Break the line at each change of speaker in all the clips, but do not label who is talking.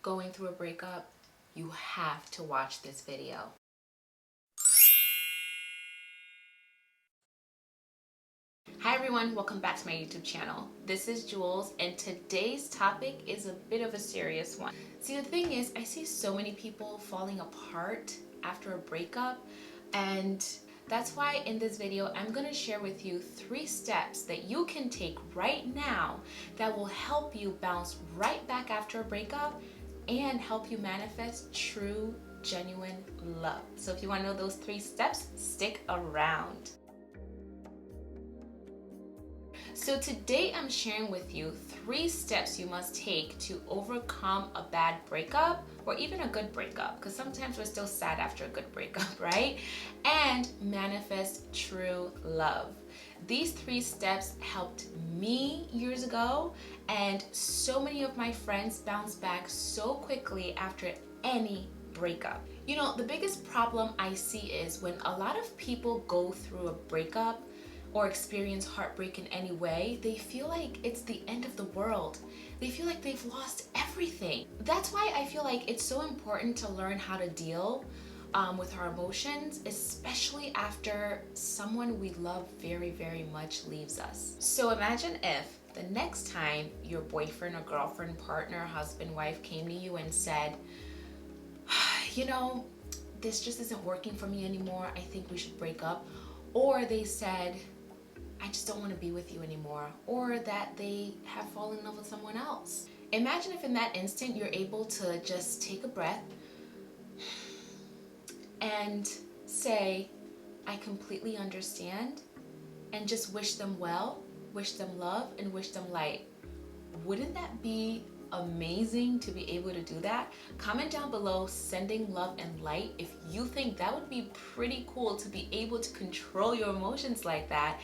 going through a breakup, you have to watch this video. Hi everyone, welcome back to my YouTube channel. This is Jules, and today's topic is a bit of a serious one. See, the thing is, I see so many people falling apart after a breakup, and that's why in this video I'm going to share with you 3 steps that you can take right now that will help you bounce right back after a breakup and help you manifest true, genuine love. So if you want to know those 3 steps, stick around. So today I'm sharing with you 3 steps you must take to overcome a bad breakup or even a good breakup, because sometimes we're still sad after a good breakup, right? And manifest true love. These 3 steps helped me years ago, and so many of my friends bounced back so quickly after any breakup. You know, the biggest problem I see is when a lot of people go through a breakup or experience heartbreak in any way, they feel like it's the end of the world. They feel like they've lost everything. That's why I feel like it's so important to learn how to deal with our emotions, especially after someone we love very, very much leaves us. So imagine if the next time your boyfriend or girlfriend, partner, husband, wife came to you and said, you know, this just isn't working for me anymore, I think we should break up. Or they said, I just don't want to be with you anymore, or that they have fallen in love with someone else. Imagine if in that instant you're able to just take a breath and say, I completely understand, and just wish them well, wish them love, and wish them light. Wouldn't that be amazing to be able to do that? Comment down below sending love and light if you think that would be pretty cool to be able to control your emotions like that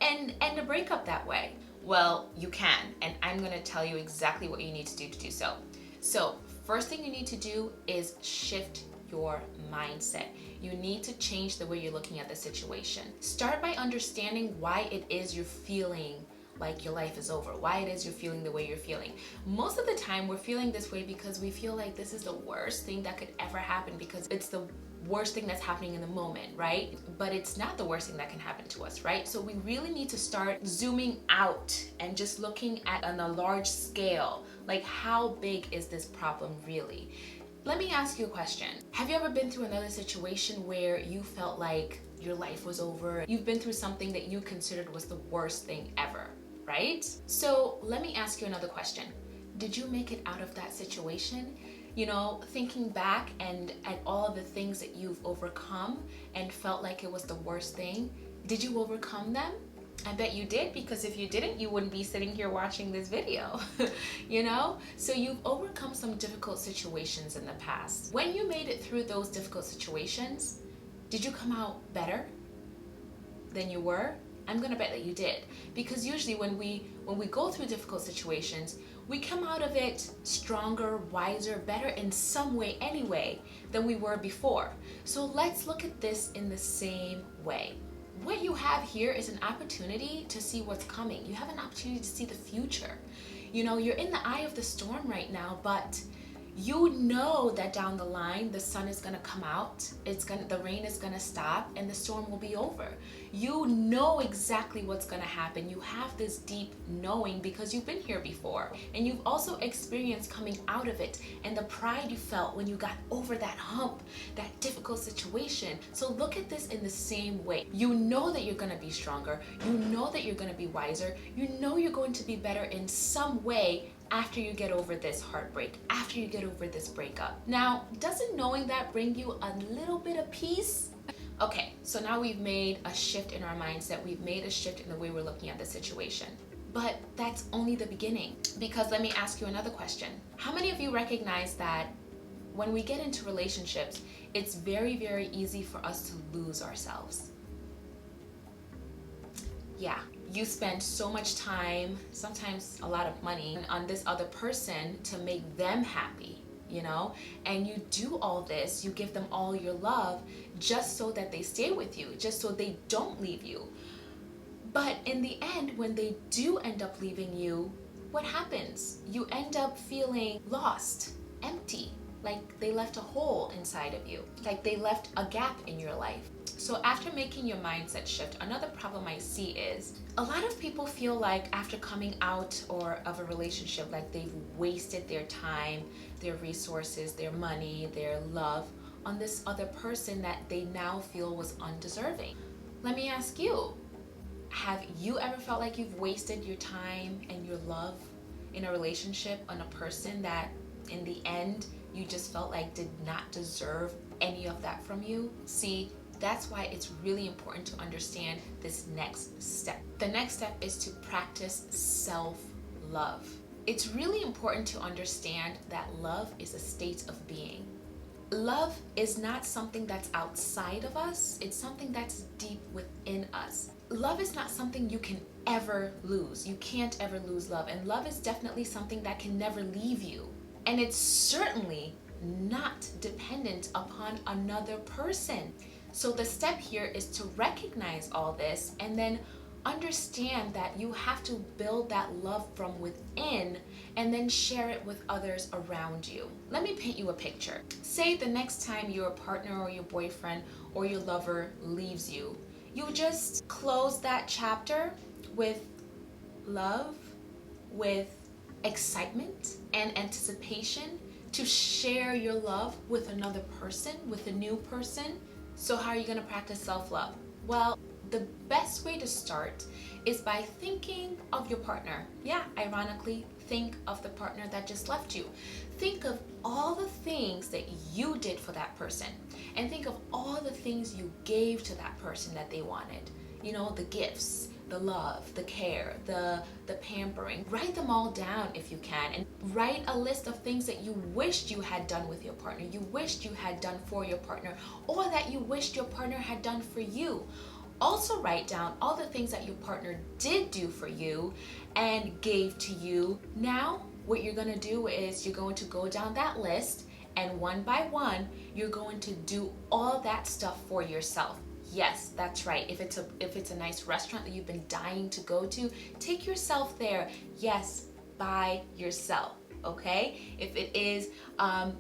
and end a breakup that way. Well, you can, and I'm going to tell you exactly what you need to do so. So first thing you need to do is shift your mindset. You need to change the way you're looking at the situation. Start by understanding why it is you're feeling like your life is over, why it is you're feeling the way you're feeling. Most of the time we're feeling this way because we feel like this is the worst thing that could ever happen, because it's the worst thing that's happening in the moment, right? But it's not the worst thing that can happen to us, right? So we really need to start zooming out and just looking at on a large scale, like how big is this problem really? Let me ask you a question. Have you ever been through another situation where you felt like your life was over? You've been through something that you considered was the worst thing ever, right? So let me ask you another question. Did you make it out of that situation? You know, thinking back and at all of the things that you've overcome and felt like it was the worst thing, did you overcome them? I bet you did, because if you didn't, you wouldn't be sitting here watching this video, you know? So you've overcome some difficult situations in the past. When you made it through those difficult situations, did you come out better than you were? I'm gonna bet that you did, because usually when we go through difficult situations, we come out of it stronger, wiser, better in some way anyway than we were before. So let's look at this in the same way. What you have here is an opportunity to see what's coming. You have an opportunity to see the future. You know, you're in the eye of the storm right now, but you know that down the line the sun is going to come out, the rain is going to stop, and the storm will be over. You know exactly what's going to happen. You have this deep knowing because you've been here before, and you've also experienced coming out of it and the pride you felt when you got over that hump, that difficult situation. So look at this in the same way. You know that you're going to be stronger. You know that you're going to be wiser. You know you're going to be better in some way after you get over this heartbreak, after you get over this breakup. Now, doesn't knowing that bring you a little bit of peace? Okay, so now we've made a shift in our mindset. We've made a shift in the way we're looking at the situation. But that's only the beginning, because let me ask you another question. How many of you recognize that when we get into relationships, it's very, very easy for us to lose ourselves? Yeah, you spend so much time, sometimes a lot of money, on this other person to make them happy, you know? And you do all this, you give them all your love just so that they stay with you, just so they don't leave you. But in the end, when they do end up leaving you, what happens? You end up feeling lost, empty. like they left a hole inside of you, like they left a gap in your life. So after making your mindset shift, another problem I see is a lot of people feel like after coming out or of a relationship, like they've wasted their time, their resources, their money, their love on this other person that they now feel was undeserving. Let me ask you, have you ever felt like you've wasted your time and your love in a relationship on a person that in the end you just felt like did not deserve any of that from you? See, that's why it's really important to understand this next step. The next step is to practice self-love. It's really important to understand that love is a state of being. Love is not something that's outside of us, it's something that's deep within us. Love is not something you can ever lose. You can't ever lose love. And love is definitely something that can never leave you. And it's certainly not dependent upon another person. So the step here is to recognize all this and then understand that you have to build that love from within and then share it with others around you. Let me paint you a picture. Say the next time your partner or your boyfriend or your lover leaves you, you just close that chapter with love, with excitement and anticipation to share your love with another person, with a new person. So how are you going to practice self-love? Well, the best way to start is by thinking of your partner. Yeah, ironically, think of the partner that just left you. Think of all the things that you did for that person, and think of all the things you gave to that person that they wanted. You know, the gifts, the love, the care, the pampering. Write them all down if you can, and write a list of things that you wished you had done with your partner, you wished you had done for your partner, or that you wished your partner had done for you. Also write down all the things that your partner did do for you and gave to you. Now, what you're gonna do is you're going to go down that list, and one by one, you're going to do all that stuff for yourself. Yes, that's right. If it's a nice restaurant that you've been dying to go to, take yourself there. Yes, by yourself, okay? If it is a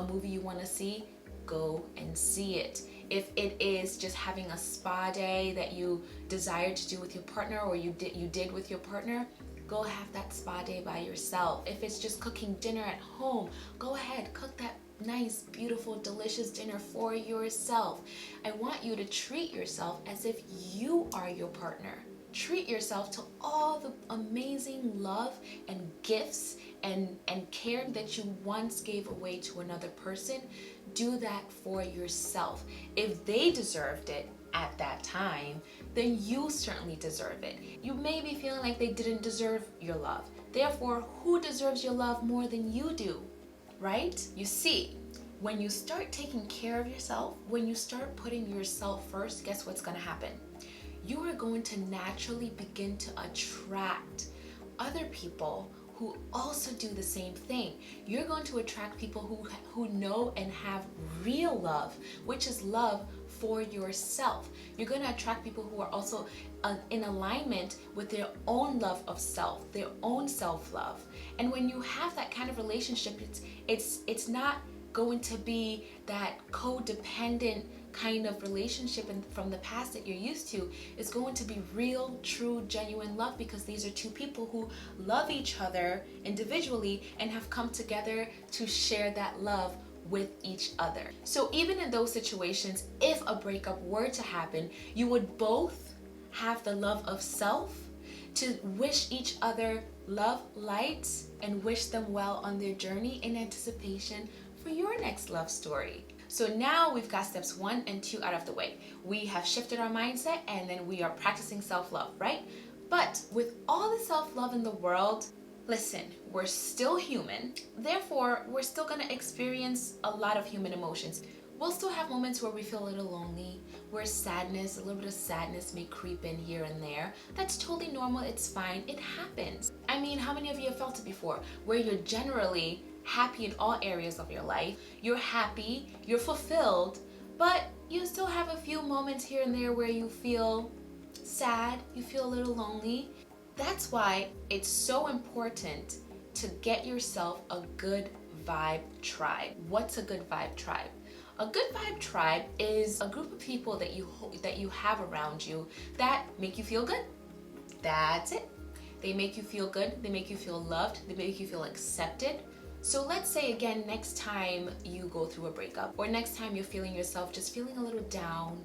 movie you want to see, go and see it. If it is just having a spa day that you desire to do with your partner, or you did with your partner, go have that spa day by yourself. If it's just cooking dinner at home, go ahead, cook that nice, beautiful, delicious dinner for yourself. I want you to treat yourself as if you are your partner. Treat yourself to all the amazing love and gifts and care that you once gave away to another person. Do that for yourself. If they deserved it at that time, then you certainly deserve it. You may be feeling like they didn't deserve your love. Therefore, who deserves your love more than you do? Right? You see, when you start taking care of yourself, when you start putting yourself first, guess what's going to happen? You are going to naturally begin to attract other people who also do the same thing. You're going to attract people who know and have real love, which is love for yourself. You're going to attract people who are also in alignment with their own love of self, their own self-love. And when you have that kind of relationship, it's not going to be that codependent kind of relationship from the past that you're used to. It's going to be real, true, genuine love, because these are two people who love each other individually and have come together to share that love with each other. So even in those situations, if a breakup were to happen, you would both have the love of self to wish each other love, light, and wish them well on their journey in anticipation for your next love story. So now we've got steps 1 and 2 out of the way. We have shifted our mindset, and then we are practicing self-love, right? But with all the self-love in the world, listen, we're still human. Therefore, we're still gonna experience a lot of human emotions. We'll still have moments where we feel a little lonely, where sadness, a little bit of sadness may creep in here and there. That's totally normal, it's fine, it happens. I mean, how many of you have felt it before? Where you're generally happy in all areas of your life. You're happy, you're fulfilled, but you still have a few moments here and there where you feel sad, you feel a little lonely. That's why it's so important to get yourself a good vibe tribe. What's a good vibe tribe? A good vibe tribe is a group of people that you have around you that make you feel good. That's it. They make you feel good. They make you feel loved. They make you feel accepted. So let's say again, next time you go through a breakup, or next time you're feeling yourself just feeling a little down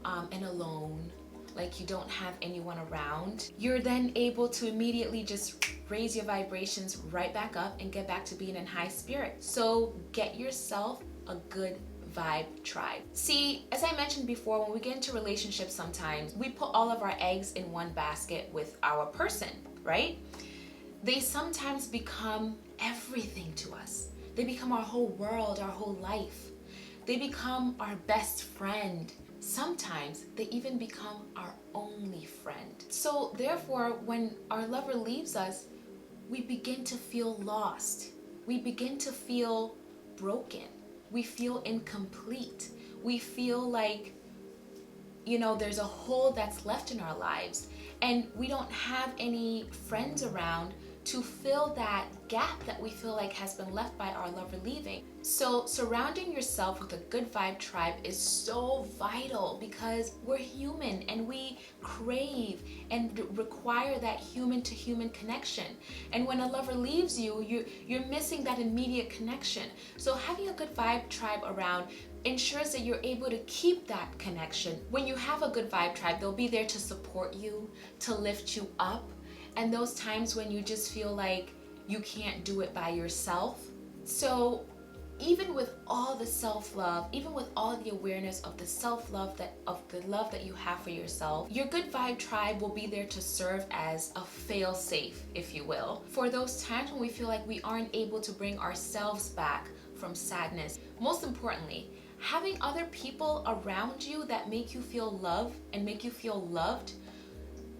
and alone, like you don't have anyone around, you're then able to immediately just raise your vibrations right back up and get back to being in high spirit. So get yourself a good vibe tribe. See, as I mentioned before, when we get into relationships, sometimes we put all of our eggs in one basket with our person, right? They sometimes become everything to us. They become our whole world, our whole life. They become our best friend. Sometimes they even become our only friend. So therefore, when our lover leaves us, we begin to feel lost. We begin to feel broken. We feel incomplete. We feel like, there's a hole that's left in our lives, and we don't have any friends around to fill that gap that we feel like has been left by our lover leaving. So surrounding yourself with a good vibe tribe is so vital, because we're human and we crave and require that human to human connection. And when a lover leaves you, you're missing that immediate connection. So having a good vibe tribe around ensures that you're able to keep that connection. When you have a good vibe tribe, they'll be there to support you, to lift you up. And those times when you just feel like you can't do it by yourself. So even with all the self-love, even with all the awareness of the self-love, of the love that you have for yourself, your good vibe tribe will be there to serve as a fail-safe, if you will, for those times when we feel like we aren't able to bring ourselves back from sadness. Most importantly, having other people around you that make you feel loved and make you feel loved,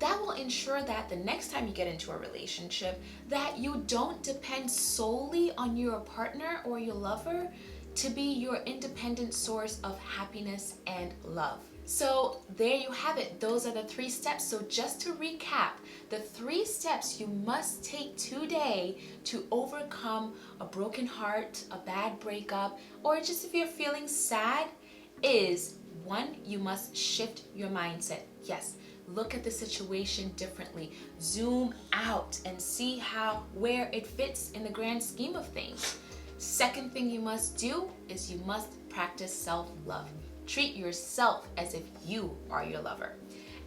that will ensure that the next time you get into a relationship, that you don't depend solely on your partner or your lover to be your independent source of happiness and love. So there you have it. Those are the 3 steps. So just to recap, the 3 steps you must take today to overcome a broken heart, a bad breakup, or just if you're feeling sad is 1, you must shift your mindset. Yes. Look at the situation differently. Zoom out and see where it fits in the grand scheme of things. Second thing you must do is you must practice self-love. Treat yourself as if you are your lover.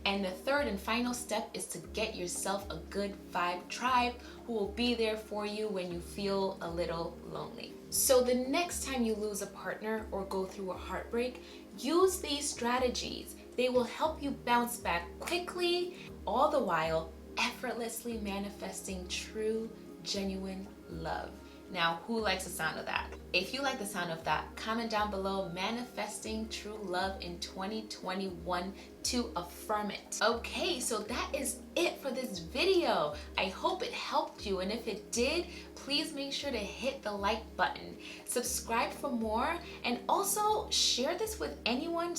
And the third and final step is to get yourself a good vibe tribe who will be there for you when you feel a little lonely. So the next time you lose a partner or go through a heartbreak, use these strategies. They will help you bounce back quickly, all the while effortlessly manifesting true, genuine love. Now, who likes the sound of that? If you like the sound of that, comment down below manifesting true love in 2021 to affirm it. Okay, so that is it for this video. I hope it helped you, and if it did, please make sure to hit the like button, subscribe for more, and also share this with anyone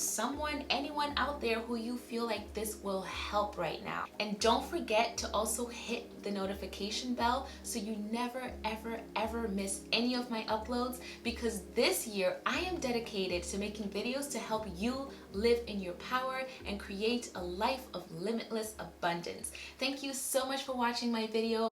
out there who you feel like this will help right now. And don't forget to also hit the notification bell so you never ever miss any of my uploads, because this year I am dedicated to making videos to help you live in your power and create a life of limitless abundance. Thank you so much for watching my video.